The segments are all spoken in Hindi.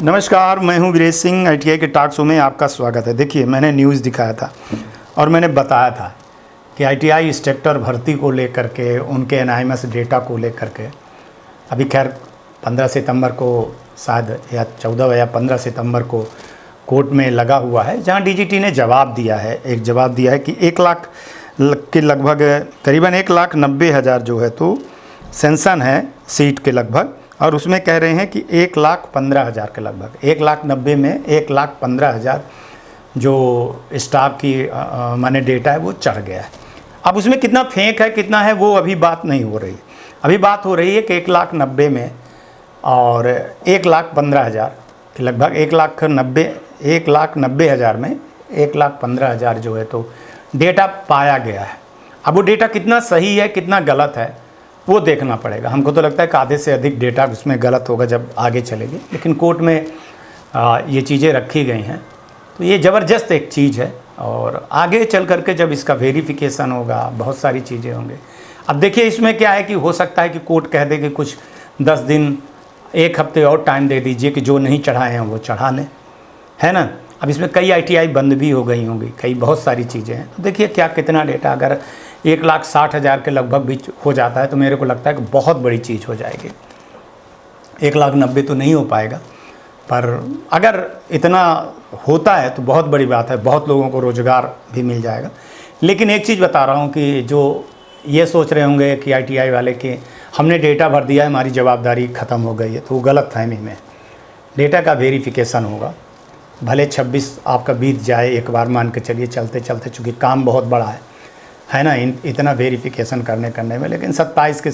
नमस्कार, मैं हूं वीरेश सिंह। आईटीआई के टॉक शो में आपका स्वागत है। देखिए, मैंने न्यूज़ दिखाया था और मैंने बताया था कि आईटीआई इंस्ट्रक्टर भर्ती को लेकर के, उनके एनआईएमएस डेटा को लेकर के अभी खैर 15 सितंबर को शायद या 14 या 15 सितंबर को कोर्ट में लगा हुआ है, जहां डीजीटी ने जवाब दिया है। एक जवाब दिया है कि 1 लाख के लगभग करीबन 1,90,000 जो है तो सेंसन है सीट के लगभग, और उसमें कह रहे हैं कि 1,15,000 के लगभग 1,90,000 में 1,15,000 जो स्टाफ की माने डेटा है वो चढ़ गया है। अब उसमें कितना फेक है कितना है वो अभी बात नहीं हो रही। अभी बात हो रही है कि 1,90,000 में और 1,15,000 के लगभग 1,90,000 में 1,15,000 जो है तो डेटा पाया गया है। अब वो डेटा कितना सही है कितना गलत है वो देखना पड़ेगा। हमको तो लगता है कि आधे से अधिक डेटा उसमें गलत होगा जब आगे चलेगी, लेकिन कोर्ट में ये चीज़ें रखी गई हैं तो ये ज़बरदस्त एक चीज़ है। और आगे चल करके जब इसका वेरिफिकेशन होगा बहुत सारी चीज़ें होंगे। अब देखिए, इसमें क्या है कि हो सकता है कि कोर्ट कह दे कि कुछ 10 दिन 1 हफ्ते और टाइम दे दीजिए कि जो नहीं चढ़ाए हैं वो चढ़ा लें, है ना। अब इसमें कई आईटीआई बंद भी हो गई होंगी, कई बहुत सारी चीज़ें हैं। तो देखिए क्या कितना डेटा अगर 1,60,000 के लगभग भी हो जाता है तो मेरे को लगता है कि बहुत बड़ी चीज़ हो जाएगी। 1,90,000 तो नहीं हो पाएगा, पर अगर इतना होता है तो बहुत बड़ी बात है, बहुत लोगों को रोज़गार भी मिल जाएगा। लेकिन एक चीज़ बता रहा हूँ कि जो ये सोच रहे होंगे कि आईटीआई वाले कि हमने डेटा भर दिया है, हमारी जवाबदारी ख़त्म हो गई है, तो वो गलत फहमी में। डेटा का वेरिफिकेशन होगा, भले 26 आपका बीत जाए, एक बार मान के चलिए चलते चलते, चूँकि काम बहुत बड़ा है ना इतना वेरिफिकेशन करने में, लेकिन 27 के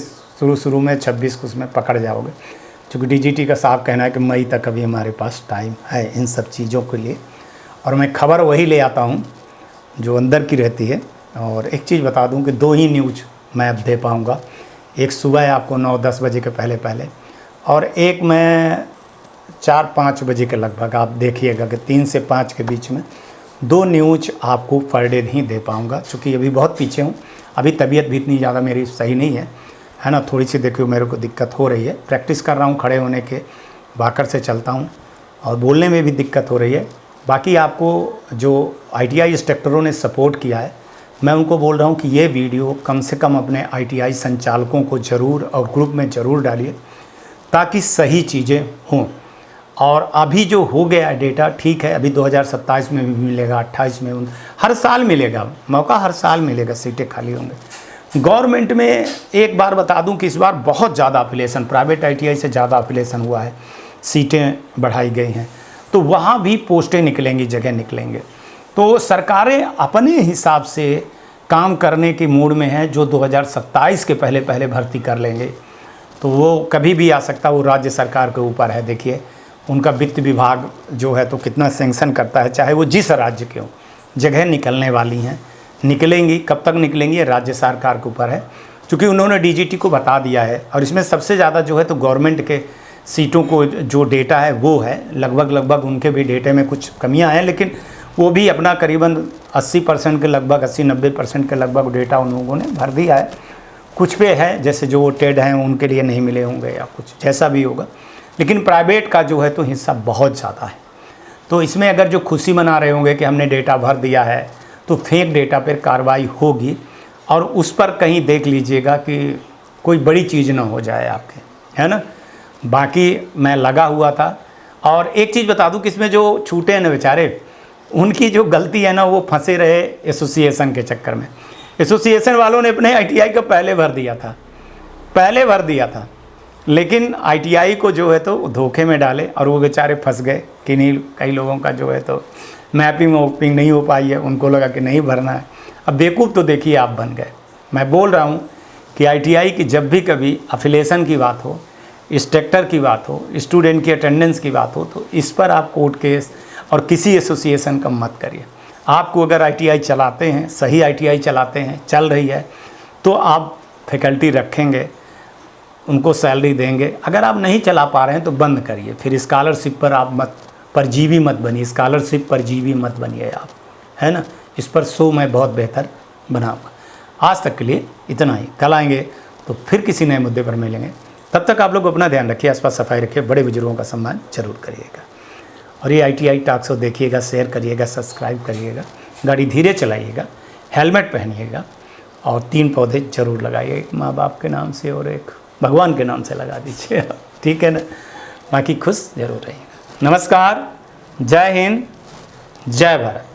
शुरू में 26 को उसमें पकड़ जाओगे। चूँकि डीजीटी का साफ कहना है कि मई तक अभी हमारे पास टाइम है इन सब चीज़ों के लिए, और मैं खबर वही ले आता हूँ जो अंदर की रहती है। और एक चीज़ बता दूँ कि 2 ही न्यूज़ मैं अब दे पाऊँगा, एक सुबह आपको 9-10 बजे के पहले और एक मैं 4-5 बजे के लगभग। आप देखिएगा कि 3 से 5 के बीच में 2 न्यूज़ आपको पर डे नहीं दे पाऊँगा, चूँकि अभी बहुत पीछे हूँ। अभी तबीयत भी इतनी ज़्यादा मेरी सही नहीं है ना, थोड़ी सी देखिए मेरे को दिक्कत हो रही है। प्रैक्टिस कर रहा हूँ खड़े होने के, वाकर से चलता हूँ और बोलने में भी दिक्कत हो रही है। बाकी आपको जो आईटीआई इंस्ट्रक्टरों ने सपोर्ट किया है, मैं उनको बोल रहा हूँ कि ये वीडियो कम से कम अपने आईटीआई संचालकों को ज़रूर और ग्रुप में ज़रूर डालिए ताकि सही चीज़ें हों। और अभी जो हो गया डेटा ठीक है, अभी 2027 में भी मिलेगा, 28 में, हर साल मिलेगा मौका, हर साल मिलेगा, सीटें खाली होंगे। गवर्नमेंट में एक बार बता दूं कि इस बार बहुत ज़्यादा अफिलेशन, प्राइवेट आईटीआई से ज़्यादा अफिलेशन हुआ है, सीटें बढ़ाई गई हैं, तो वहाँ भी पोस्टें निकलेंगी, जगह निकलेंगे। तो सरकारें अपने हिसाब से काम करने के मूड में है। जो 2027 के पहले भर्ती कर लेंगे तो वो कभी भी आ सकता, वो राज्य सरकार के ऊपर है। देखिए उनका वित्त विभाग जो है तो कितना सेंक्शन करता है, चाहे वो जिस राज्य के हो। जगह निकलने वाली हैं, निकलेंगी, कब तक निकलेंगी ये राज्य सरकार के ऊपर है, क्योंकि उन्होंने डीजीटी को बता दिया है। और इसमें सबसे ज़्यादा जो है तो गवर्नमेंट के सीटों को जो डेटा है वो है, लगभग उनके भी डेटे में कुछ कमियां हैं, लेकिन वो भी अपना करीबन 80% के लगभग, 80-90% के लगभग डेटा उन लोगों ने भर दिया है। कुछ पे है जैसे जो वोटेड हैं उनके लिए नहीं मिले होंगे या कुछ जैसा भी होगा, लेकिन प्राइवेट का जो है तो हिस्सा बहुत ज़्यादा है। तो इसमें अगर जो खुशी मना रहे होंगे कि हमने डेटा भर दिया है तो फेक डेटा पर कार्रवाई होगी, और उस पर कहीं देख लीजिएगा कि कोई बड़ी चीज़ ना हो जाए आपके, है ना। बाकी मैं लगा हुआ था। और एक चीज़ बता दूं कि इसमें जो छूटे हैं ना बेचारे, उनकी जो गलती है ना, वो फंसे रहे एसोसिएशन के चक्कर में। एसोसिएशन वालों ने अपने आईटीआई को पहले भर दिया था, लेकिन आईटीआई को जो है तो धोखे में डाले और वो बेचारे फंस गए। कि नहीं, कई लोगों का जो है तो मैपिंग नहीं हो पाई है, उनको लगा कि नहीं भरना है। अब बेवकूफ़ तो देखिए आप बन गए। मैं बोल रहा हूँ कि आईटीआई की जब भी कभी अफिलेशन की बात हो, इंस्ट्रक्टर की बात हो, स्टूडेंट की अटेंडेंस की बात हो, तो इस पर आप कोर्ट केस और किसी एसोसिएशन का मत करिए। आपको अगर आईटीआई चलाते हैं, सही आईटीआई चलाते हैं, चल रही है, तो आप फैकल्टी रखेंगे, उनको सैलरी देंगे। अगर आप नहीं चला पा रहे हैं तो बंद करिए। फिर स्कॉलरशिप पर आप परजीवी मत बनिए, स्कॉलरशिप परजीवी मत बनिए आप, है ना। इस पर शो मैं बहुत बेहतर बनाऊँगा। आज तक के लिए इतना ही, कल आएंगे तो फिर किसी नए मुद्दे पर मिलेंगे। तब तक आप लोग अपना ध्यान रखिए, आसपास सफाई रखिए, बड़े बुजुर्गों का सम्मान जरूर करिएगा। और ये ITI टॉक्स को देखिएगा, शेयर करिएगा, सब्सक्राइब करिएगा, गाड़ी धीरे चलाइएगा, हेलमेट पहनिएगा और 3 पौधे ज़रूर लगाइए, एक माँ बाप के नाम से और एक भगवान के नाम से लगा दीजिए, ठीक है ना। बाकी खुश जरूर रहिएगा। नमस्कार, जय हिंद, जय भारत।